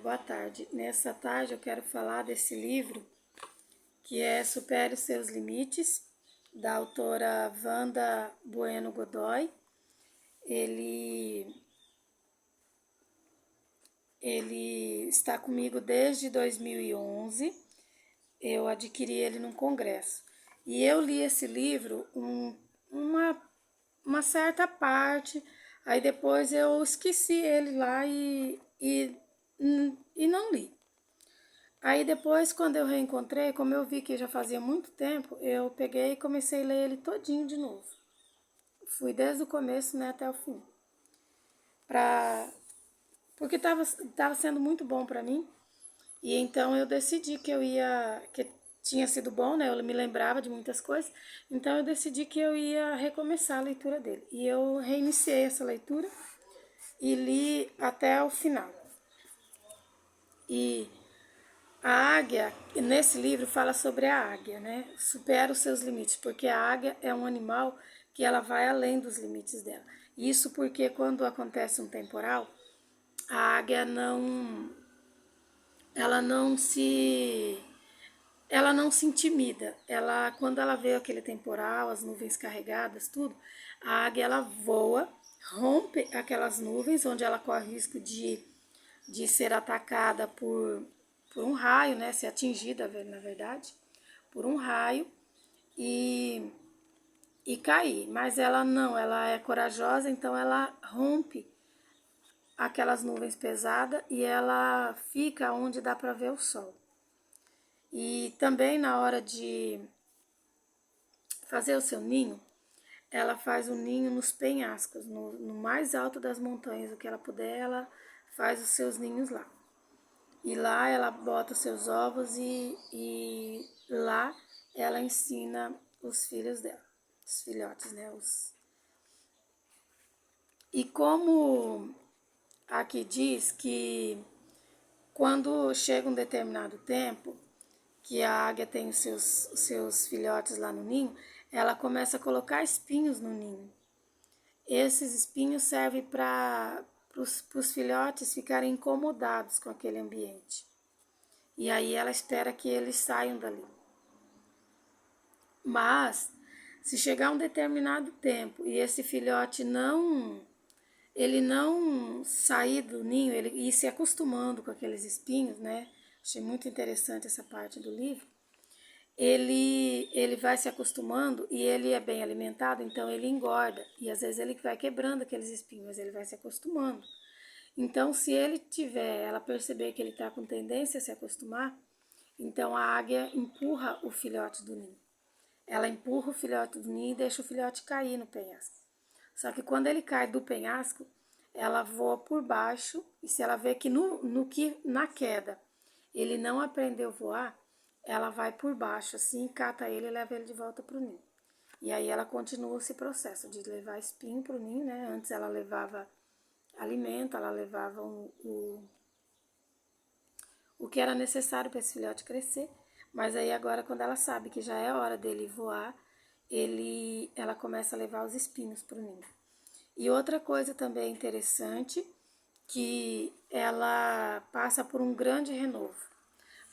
Boa tarde. Nessa tarde eu quero falar desse livro que é Supere os Seus Limites, da autora Wanda Bueno Godoy. Ele está comigo desde 2011. Eu adquiri ele num congresso. E eu li esse livro uma certa parte, aí depois eu esqueci ele lá e não li. Aí depois, quando eu reencontrei, como eu vi que já fazia muito tempo, eu peguei e comecei a ler ele todinho de novo. Fui desde o começo, né, até o fim. Porque tava sendo muito bom para mim. E então eu decidi que tinha sido bom, né? Eu me lembrava de muitas coisas. Então eu decidi que eu ia recomeçar a leitura dele. E eu reiniciei essa leitura e li até o final. E a águia, nesse livro fala sobre a águia, né? Supera os seus limites, porque a águia é um animal que ela vai além dos limites dela. Isso porque quando acontece um temporal, a águia ela não se ela não se intimida. Quando ela vê aquele temporal, as nuvens carregadas, tudo, a águia ela voa, rompe aquelas nuvens onde ela corre o risco de ser atacada por um raio, né, ser atingida, na verdade, por um raio e cair. Mas ela não, ela é corajosa, então ela rompe aquelas nuvens pesadas e ela fica onde dá para ver o sol. E também na hora de fazer o seu ninho, ela faz o ninho nos penhascos, no mais alto das montanhas, o que ela puder, ela faz os seus ninhos lá. E lá ela bota os seus ovos e lá ela ensina os filhos dela, os filhotes, né? E como aqui diz que quando chega um determinado tempo, que a águia tem os seus filhotes lá no ninho, ela começa a colocar espinhos no ninho. Esses espinhos servem para os filhotes ficarem incomodados com aquele ambiente. E aí ela espera que eles saiam dali. Mas, se chegar um determinado tempo e esse filhote ele não sair do ninho, ele ir se acostumando com aqueles espinhos, né? Achei muito interessante essa parte do livro. Ele vai se acostumando e ele é bem alimentado, então ele engorda. E às vezes ele vai quebrando aqueles espinhos, mas ele vai se acostumando. Então, se ela perceber que ele está com tendência a se acostumar, então a águia empurra o filhote do ninho. Ela empurra o filhote do ninho e deixa o filhote cair no penhasco. Só que quando ele cai do penhasco, ela voa por baixo e se ela vê que na queda ele não aprendeu a voar, ela vai por baixo assim, cata ele e leva ele de volta para o ninho. E aí ela continua esse processo de levar espinho para o ninho, né? Antes ela levava alimento, ela levava o que era necessário para esse filhote crescer. Mas aí agora, quando ela sabe que já é hora dele voar, ela começa a levar os espinhos para o ninho. E outra coisa também interessante, que ela passa por um grande renovo.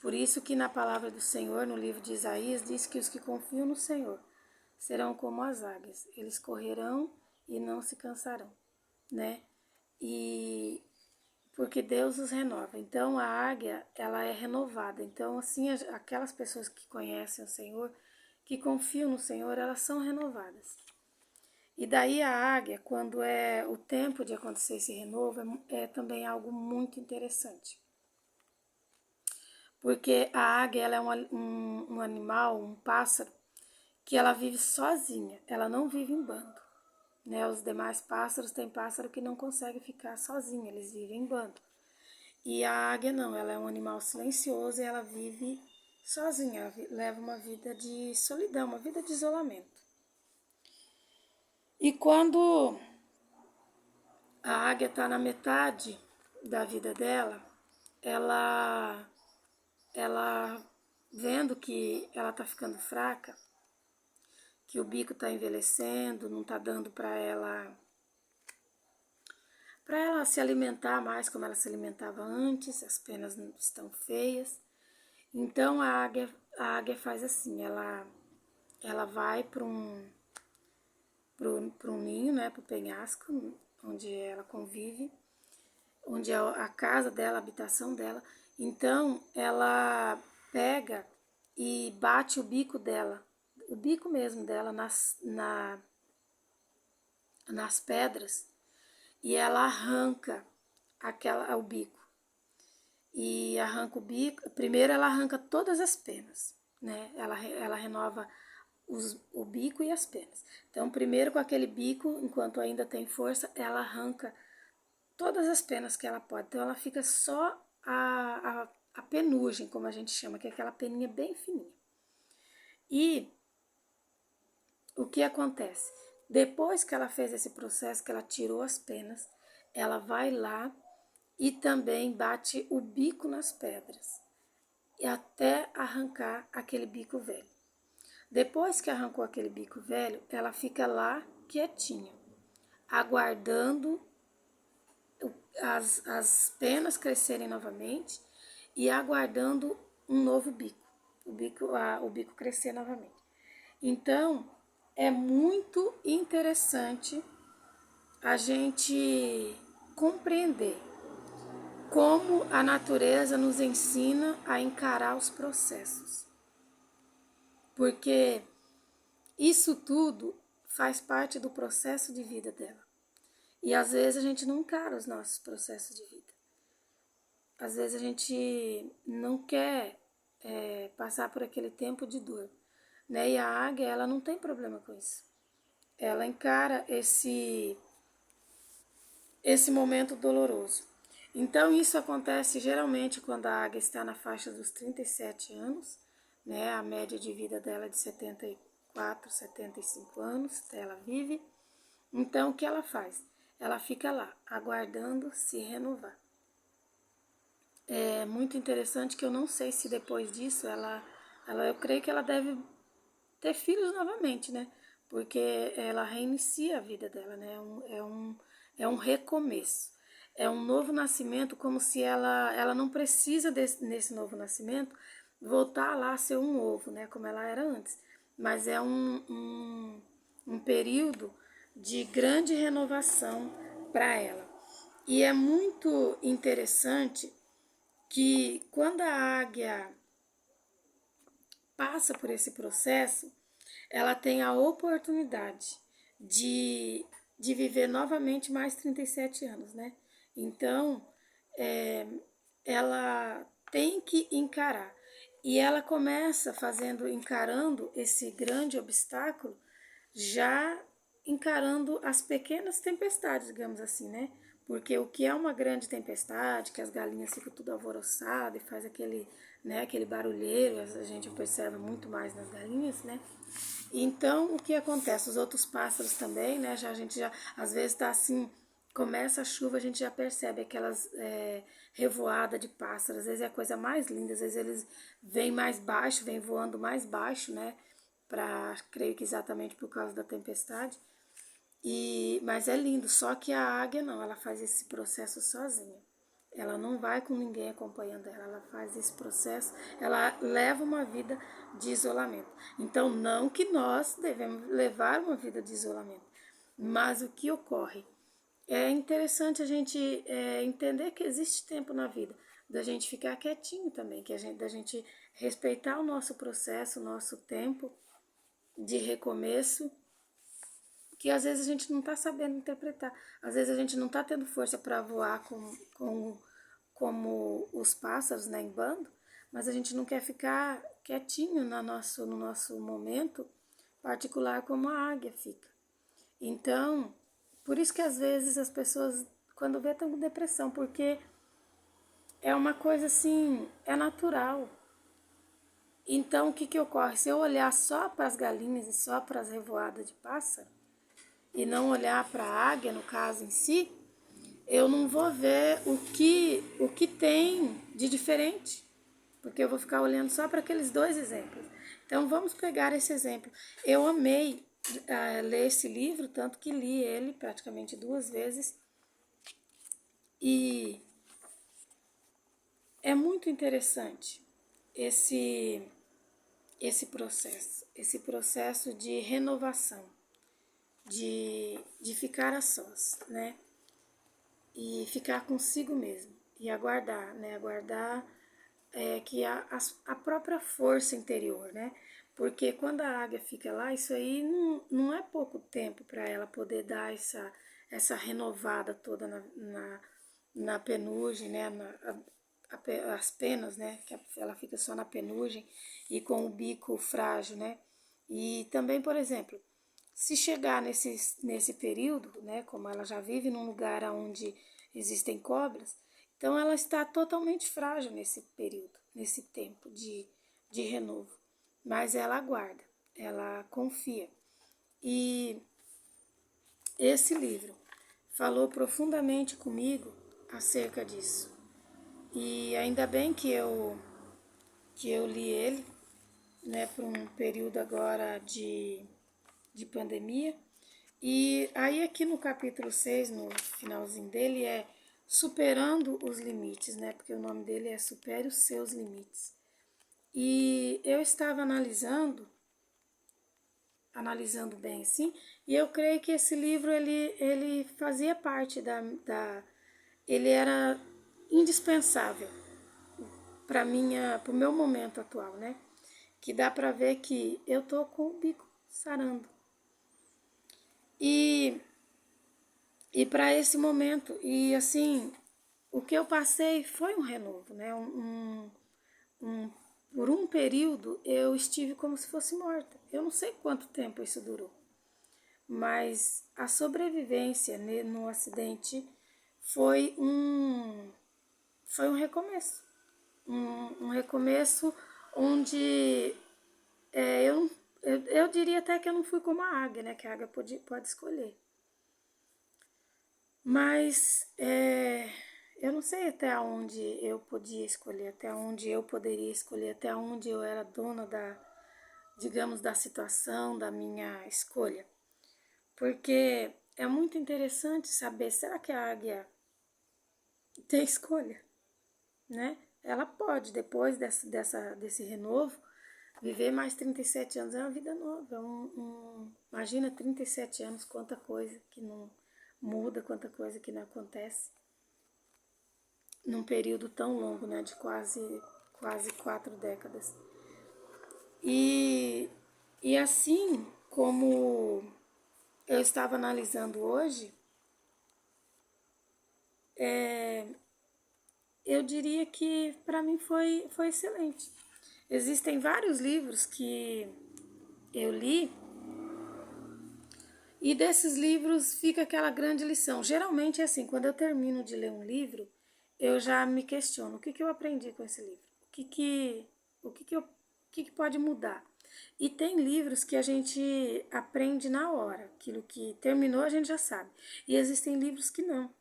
Por isso que na palavra do Senhor, no livro de Isaías, diz que os que confiam no Senhor serão como as águias. Eles correrão e não se cansarão, né? E porque Deus os renova. Então a águia, ela é renovada. Então assim, aquelas pessoas que conhecem o Senhor, que confiam no Senhor, elas são renovadas. E daí a águia, quando é o tempo de acontecer esse renovo, é também algo muito interessante. Porque a águia ela é um animal, um pássaro, que ela vive sozinha, ela não vive em bando. Né? Os demais pássaros, tem pássaro que não consegue ficar sozinho, eles vivem em bando. E a águia não, ela é um animal silencioso e ela vive sozinha, ela leva uma vida de solidão, uma vida de isolamento. E quando a águia está na metade da vida dela, ela vendo que ela está ficando fraca, que o bico está envelhecendo, não está dando para para ela se alimentar mais como ela se alimentava antes, as penas não estão feias. Então a águia faz assim, ela vai para um ninho, né, para o penhasco, onde ela convive, onde é a casa dela, a habitação dela. Então ela pega e bate o bico dela, o bico mesmo dela nas pedras, e ela arranca o bico. E arranca o bico. Primeiro ela arranca todas as penas, né? Ela renova o bico e as penas. Então, primeiro com aquele bico, enquanto ainda tem força, ela arranca todas as penas que ela pode. Então, ela fica só a penugem, como a gente chama, que é aquela peninha bem fininha. E o que acontece? Depois que ela fez esse processo, que ela tirou as penas, ela vai lá e também bate o bico nas pedras, e até arrancar aquele bico velho. Depois que arrancou aquele bico velho, ela fica lá quietinha, aguardando as penas crescerem novamente e aguardando um novo bico, o bico crescer novamente. Então, é muito interessante a gente compreender como a natureza nos ensina a encarar os processos. Porque isso tudo faz parte do processo de vida dela. E às vezes a gente não encara os nossos processos de vida. Às vezes a gente não quer passar por aquele tempo de dor. Né? E a águia, ela não tem problema com isso. Ela encara esse momento doloroso. Então isso acontece geralmente quando a águia está na faixa dos 37 anos, né? A média de vida dela é de 74, 75 anos, ela vive. Então o que ela faz? Ela fica lá, aguardando se renovar. É muito interessante que eu não sei se depois disso eu creio que ela deve ter filhos novamente, né? Porque ela reinicia a vida dela, né? É um recomeço. É um novo nascimento, como se ela não precisa nesse novo nascimento voltar lá a ser um ovo, né? Como ela era antes. Mas é um período de grande renovação para ela. E é muito interessante que quando a águia passa por esse processo, ela tem a oportunidade de viver novamente mais 37 anos, né? Então, ela tem que encarar. E ela começa encarando esse grande obstáculo, já encarando as pequenas tempestades, digamos assim, né? Porque o que é uma grande tempestade, que as galinhas ficam tudo alvoroçadas e faz aquele barulheiro, a gente percebe muito mais nas galinhas, né? Então, o que acontece? Os outros pássaros também, né? A gente já, às vezes tá assim, começa a chuva, a gente já percebe aquelas revoadas de pássaros, às vezes é a coisa mais linda, às vezes eles vêm mais baixo, vêm voando mais baixo, né? Creio que exatamente por causa da tempestade. Mas é lindo, só que a águia não, ela faz esse processo sozinha. Ela não vai com ninguém acompanhando ela, ela faz esse processo, ela leva uma vida de isolamento. Então, não que nós devemos levar uma vida de isolamento, mas o que ocorre? É interessante a gente entender que existe tempo na vida, da gente ficar quietinho também, da gente respeitar o nosso processo, o nosso tempo de recomeço, que às vezes a gente não está sabendo interpretar. Às vezes a gente não está tendo força para voar como os pássaros, né, em bando, mas a gente não quer ficar quietinho no nosso momento particular como a águia fica. Então, por isso que às vezes as pessoas, quando vê, estão com depressão, porque é uma coisa assim, é natural. Então, o que ocorre? Se eu olhar só para as galinhas e só para as revoadas de pássaro, e não olhar para a águia, no caso em si, eu não vou ver o que tem de diferente, porque eu vou ficar olhando só para aqueles dois exemplos. Então vamos pegar esse exemplo. Eu amei ler esse livro, tanto que li ele praticamente 2 vezes, E é muito interessante esse processo de renovação, de ficar a sós, né? E ficar consigo mesmo e aguardar, né? Aguardar que a própria força interior, né? Porque quando a águia fica lá, isso aí não é pouco tempo para ela poder dar essa renovada toda na penugem, né? As penas, né? Que ela fica só na penugem e com o bico frágil, né? E também, por exemplo, se chegar nesse período, né? Como ela já vive num lugar onde existem cobras, então ela está totalmente frágil nesse período, nesse tempo de renovo. Mas ela aguarda, ela confia. E esse livro falou profundamente comigo acerca disso. E ainda bem que eu li ele, né, por um período agora de pandemia. E aí aqui no capítulo 6, no finalzinho dele, é Superando os Limites, né? Porque o nome dele é Supere os Seus Limites. E eu estava analisando bem assim, e eu creio que esse livro ele fazia parte ele era indispensável para o meu momento atual, né? Que dá para ver que eu tô com o bico sarando. E para esse momento, e assim, o que eu passei foi um renovo, né? Por um período eu estive como se fosse morta. Eu não sei quanto tempo isso durou, mas a sobrevivência no acidente foi um recomeço. Um recomeço onde eu diria até que eu não fui como a águia, né? Que a águia pode escolher. Mas eu não sei até onde eu podia escolher, até onde eu poderia escolher, até onde eu era dona digamos, da situação, da minha escolha. Porque é muito interessante saber, será que a águia tem escolha, né? Ela pode, depois desse renovo, viver mais 37 anos. É uma vida nova. Imagina 37 anos, quanta coisa que não muda, quanta coisa que não acontece num período tão longo, né, de quase 4 décadas. E assim como eu estava analisando hoje, eu diria que para mim foi excelente. Existem vários livros que eu li e desses livros fica aquela grande lição. Geralmente é assim, quando eu termino de ler um livro, eu já me questiono o que eu aprendi com esse livro, o que pode mudar. E tem livros que a gente aprende na hora, aquilo que terminou a gente já sabe. E existem livros que não.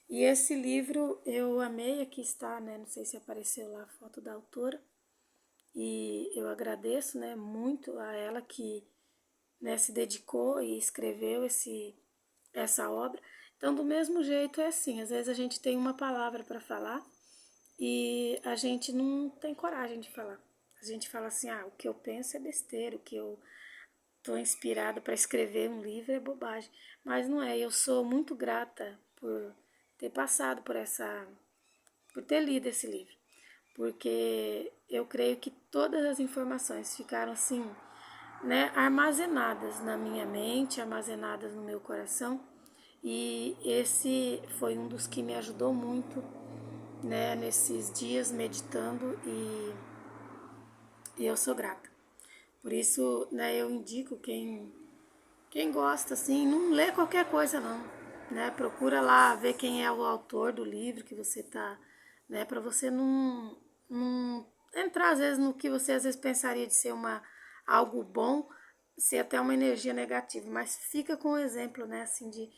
E esse livro eu amei, aqui está, né? Não sei se apareceu lá a foto da autora. E eu agradeço, né, muito a ela que, né, se dedicou e escreveu essa obra. Então, do mesmo jeito é assim, às vezes a gente tem uma palavra para falar e a gente não tem coragem de falar. A gente fala assim, o que eu penso é besteira, o que eu estou inspirada para escrever um livro é bobagem. Mas não é, eu sou muito grata por ter passado por ter lido esse livro. Porque eu creio que todas as informações ficaram assim, né, armazenadas na minha mente, armazenadas no meu coração. E esse foi um dos que me ajudou muito, né, nesses dias meditando e eu sou grata. Por isso, né, eu indico quem gosta, assim, não lê qualquer coisa não, né? Procura lá ver quem é o autor do livro que você tá, né? Para você não entrar às vezes no que você às vezes pensaria de ser algo bom, ser até uma energia negativa, mas fica com o exemplo, né? Assim de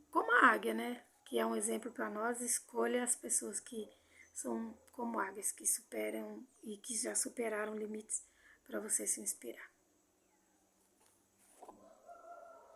como a águia, né? Que é um exemplo para nós. Escolha as pessoas que são como águias, que superam e que já superaram limites para você se inspirar.